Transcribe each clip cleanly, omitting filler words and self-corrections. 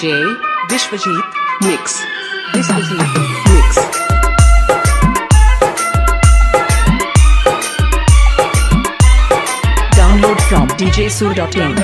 DJ Vishwajit Mix. Vishwajit Mix. Download from djsur.in.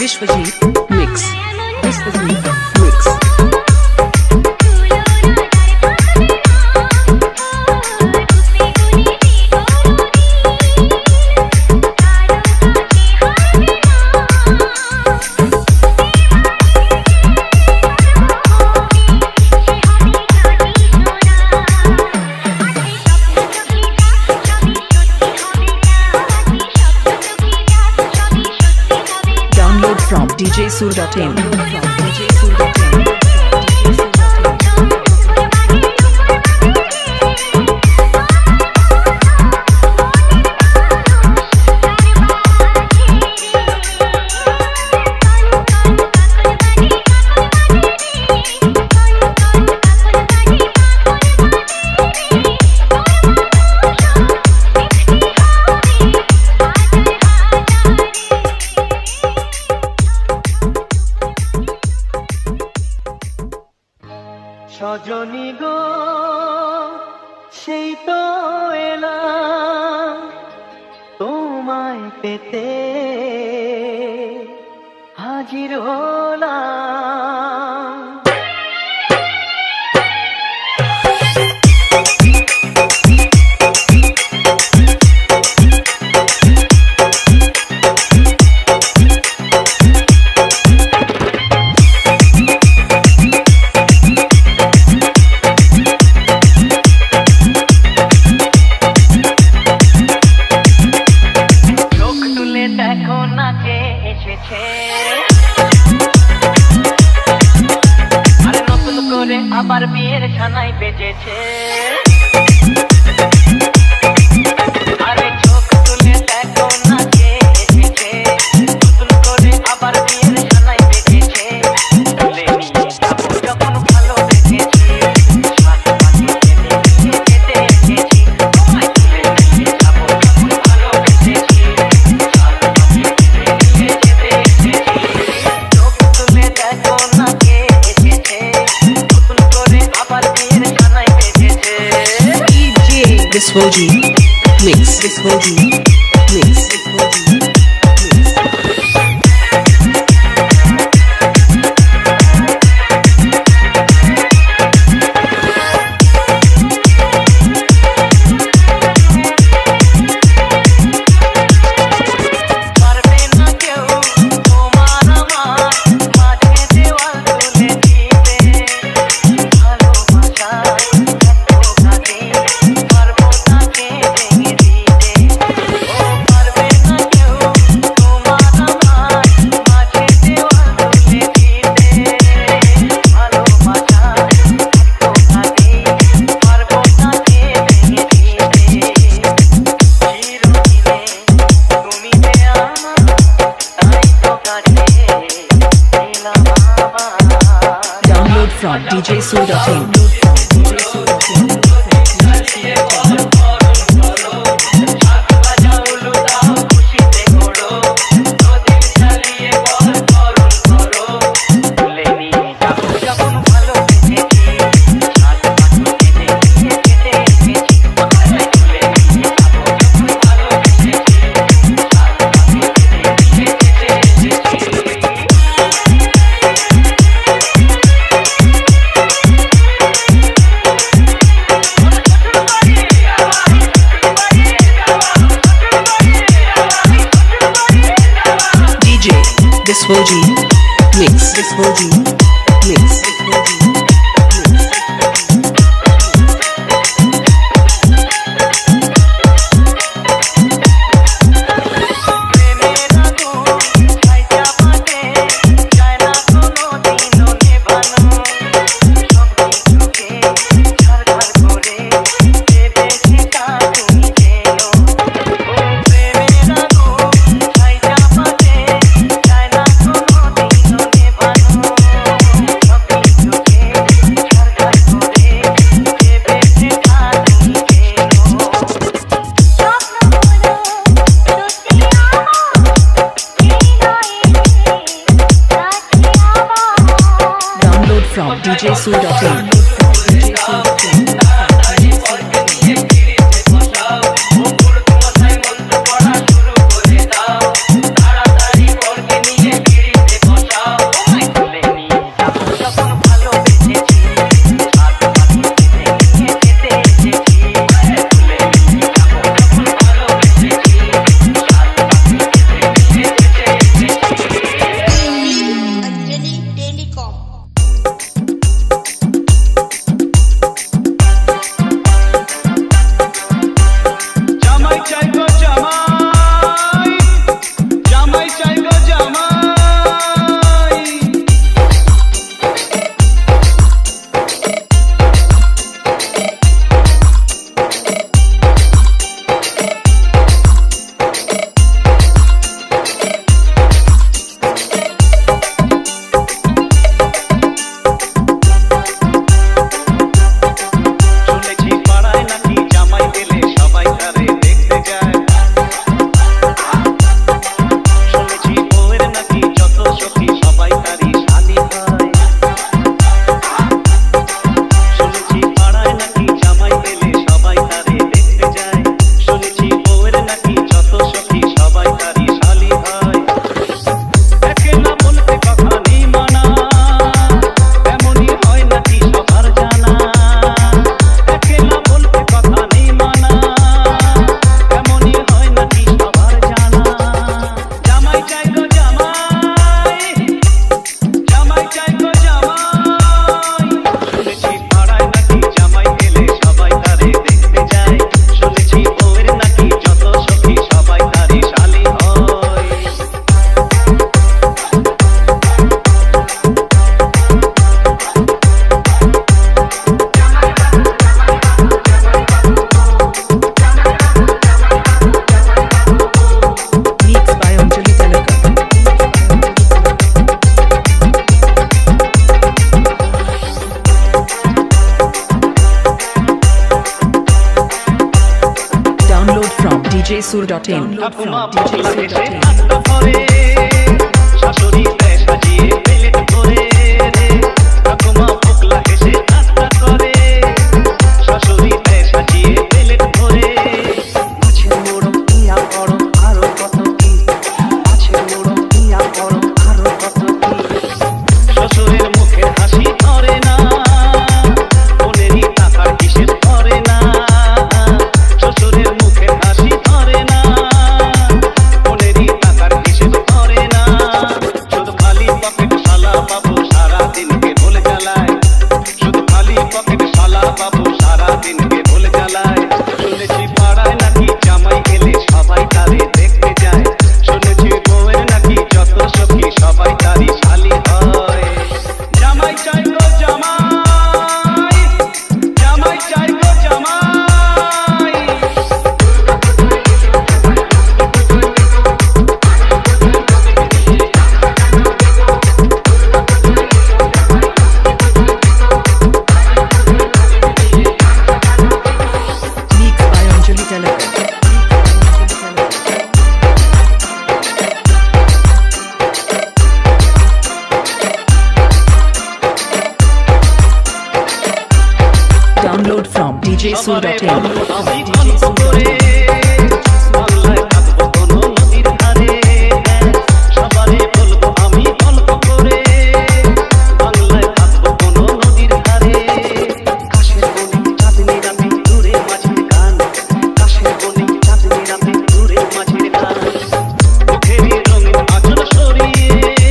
Vishwajit Mix. Vishwajit Mix. Download from djsur.in. Sajani গো সেই তো এলাম তোমায় পেতে হাজির হলাম। দেখো না কে এসেছে, আরে নতুন করে আবার বিয়ের ছানায় বেজেছে। আরে চোখ তুলে দেখো না কে এসেছে, নতুন করে আবার বিয়ের ছানায় বেজেছে। তুলে নিয়ে যাবো যখন ভালো বেজেছি, সাত পাখি ছেড়ে নিয়ে যেতে এসেছি। তোমায় তুলে নিয়ে যাবো যখন ভালো বেজেছি, Vishwajit Mix. Vishwajit Mix. Download from djsur.in. Viswoji Mix. Viswoji Mix. প্রেমের আগুন ছাইটা ফাটে যায় না কোনো দিনও নেভানো সব কিছুকে ঝাড়ঝাড় করে দেবে সেটা তুমি চেনো ও প্রেমের আগুন ছাইটা ফাটে যায় না কোনো দিনও নেভানো সব কিছুকে ঝাড়ঝাড় করে দেবে সেটা তুমি চেনো Download from djsu.in. Anjali Telecom. জামাই চাই গো জামাই, জামাই চাই গো জামাই। শুনেছি পাড়ায় নাকি জামাই গেলে সবাই তারে দেখতে যায়। শুনেছি বউয়ের নাকি যত সখী সবাই তারই শালি হয়। শুনেছি পাড়ায় নাকি জামাই গেলে সবাই তারে দেখতে যায়। শুনেছি বউয়ের নাকি যত সখী সবাই তারই শালি হয়। একে না বলতে কথা নেই মানা, এমনই হয় নাকি সবার জানা। একে না বলতে কথা নেই মানা, এমনই হয় নাকি সবার জানা। জামাই চাই গো জামাই, জামাই চাই গো জামাই। শুনেছি পাড়ায় নাকি জামাই গেলে সবাই তারে দেখতে যায়। শুনেছি বউয়ের নাকি যত সখী সবাই তারই শালি হয়। Mixed by Anjali Telecom. Download from djsu.in. ঠাকুমা পগলা হেসে নাস্তা করে, শাশুড়ি দেয় সাজিয়ে প্লেট ভরে রে। ঠাকুমা পগলা হেসে নাস্তা করে, শাশুড়ি দেয় সাজিয়ে প্লেট ভরে। মাছের মোড়ক ইয়া বড় আরো কত কি, মাছের মোড়ক ইয়া বড় আরো কত কি। শ্বশুরের মুখের হাসি ধরে না, বোনেরই টাকার হিসেব ধরে না। শ্বশুরের মুখের হাসি ধরে না, বোনেরই টাকার হিসেব ধরে না। শুধু খালি পকেট শালা বাবু সারা দিনকে ভুলে জ্বালায়। শুধু খালি পকেট শালা বাবু সারা দিনকে ভুলে জ্বালায়। শুনেছি পাড়ায় নাকি জামাই গেলে সবাই তারে দেখতে যায়। শুনেছি বউয়ের নাকি যত সখী সবাই তারই শালি হয়। জামাই চাই গো জামাই, জামাই চাই গো জামাই। Mixed by Anjali Telecom. Download from সবারে djsu.in. বলবো আমি গল্প করে, বাংলায় থাকবো কোনো নদীর ধারে। সবারে বলবো আমি গল্প করে, বাংলায় থাকবো কোনো নদীর ধারে। কাশের বনে চাঁদনি রাতে দূরে মাঝের গান, কাশের বনে চাঁদনি রাতে দূরে মাঝের গান। মুখেরই রঙিন আঁচল সরিয়ে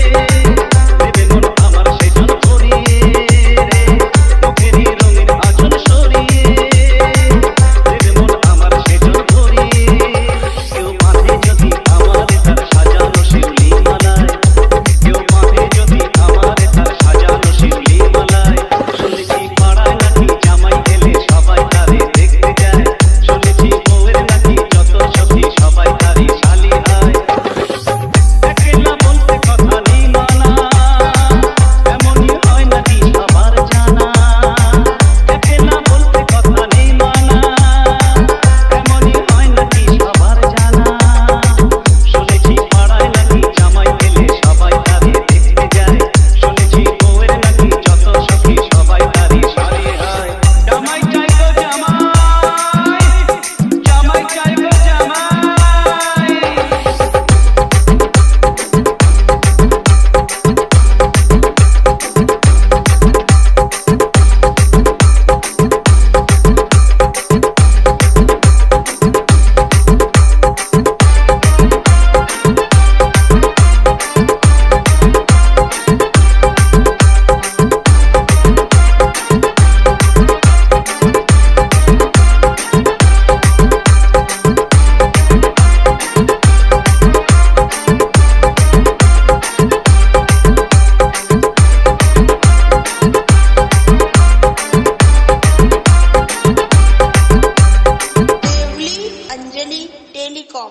family telecom.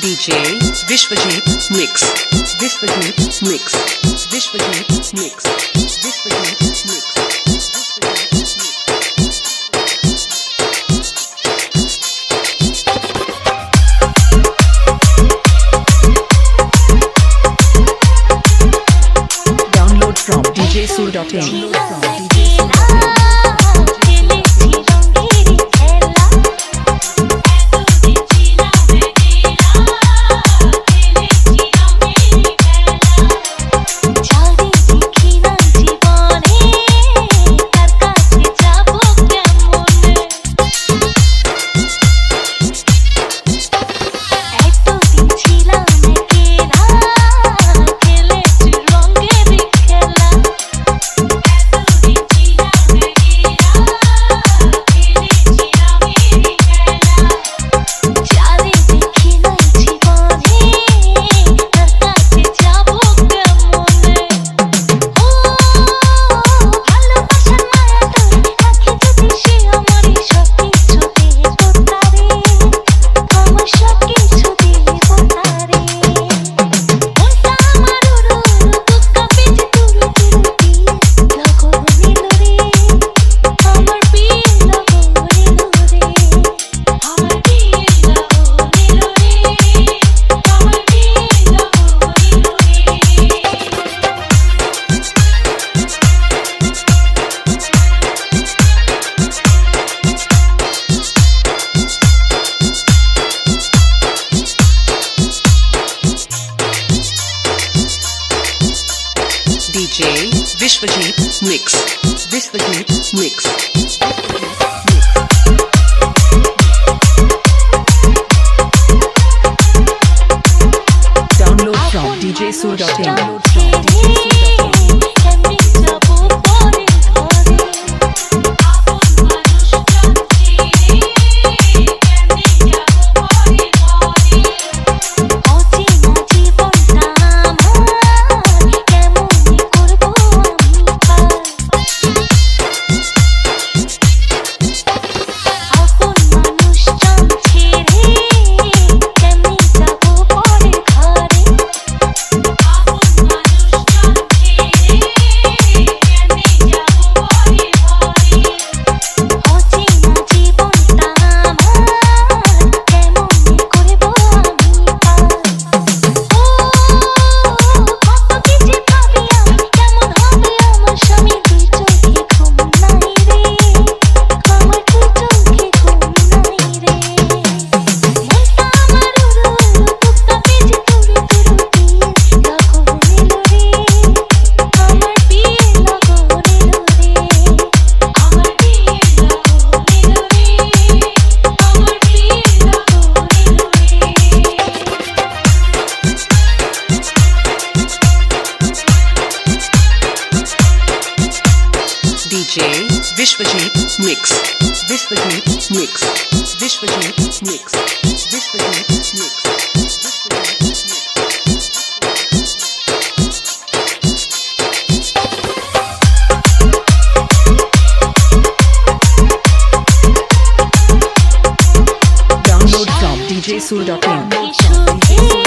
DJ Vishwajit Mix. Vishwajit Mix. Vishwajit Mix. Vishwajit Mix. Download from djsoul.in. DJ Vishwajit Mix. Vishwajit Mix. Download from djsoul.in. DJ Vishwajit Mix. Vishwajit Mix. Vishwajit Mix. Vishwajit Mix. Download from djsoul.in.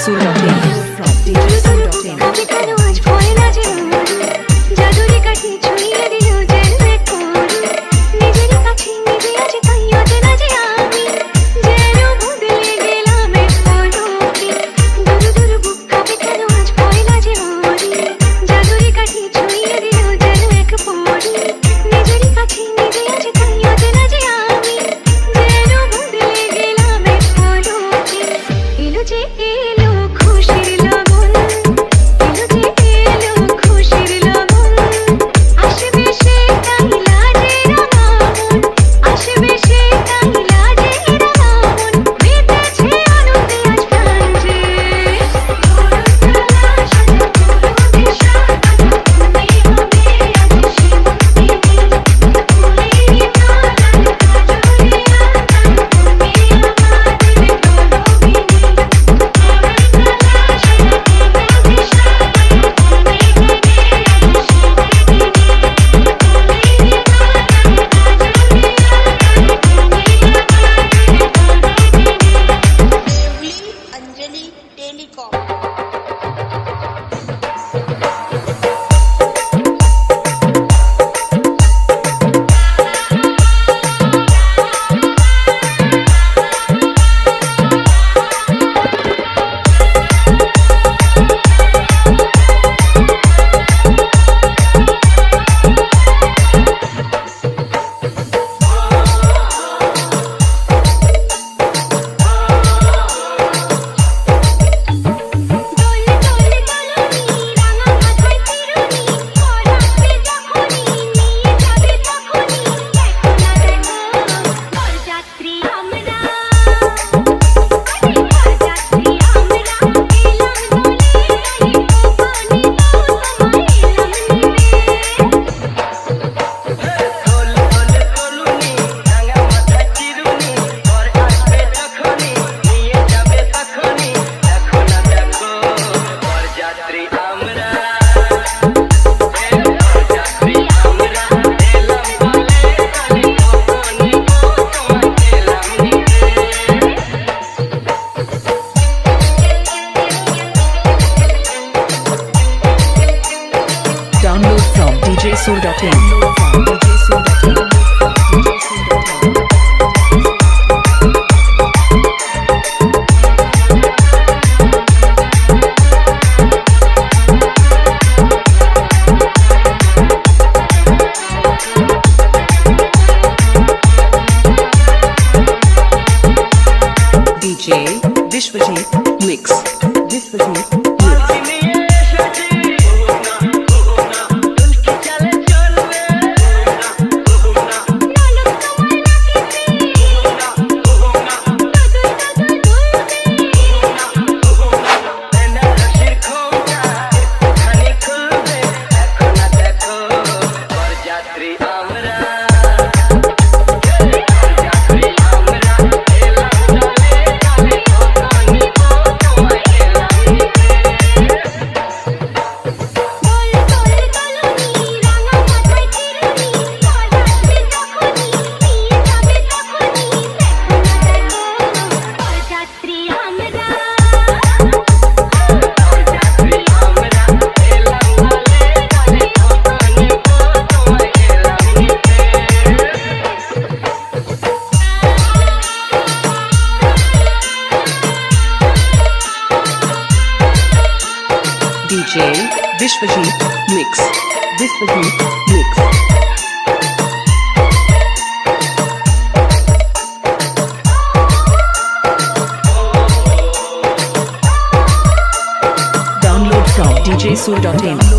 djsoul.in. From djsoul.in. কাছে কেন আজ ভয় না যে আমার জাদুরি কাঠি ছুঁয়ে দিল জেলে কোর নিজের কাছে নিজে আছে তাই অচেনা যে আমি যেন বদলে গেলাম এক পলকে দূর দূর বুক কাঁপে কেন আজ ভয় না যে আমার জাদুরি কাঠি ছুঁয়ে দিল জেলে কোর নিজের কাছে নিজে আছে তাই অচেনা যে আমি যেন বদলে গেলাম এক পলকে এলো যে এলো খুশির লগন এলো যে এলো খুশির লগন আসবে সে তাই লাজে রাঙামন আসবে সে তাই লাজে রাঙামন মেতেছে আনন্দে আজ প্রাণ যে ধরো সাজা ধরো দিশা তুমি হবে আজ সে মুক্তি ফুলেরই মালা কাজলে আঁকা তুমি আমাদের देवली Anjali telecom Download from djsoul.in. DJ Vishwajit Mix. Vishwajit Mix. DJ Vishwajit Mix. Vishwajit Mix. Download from djsoul.in.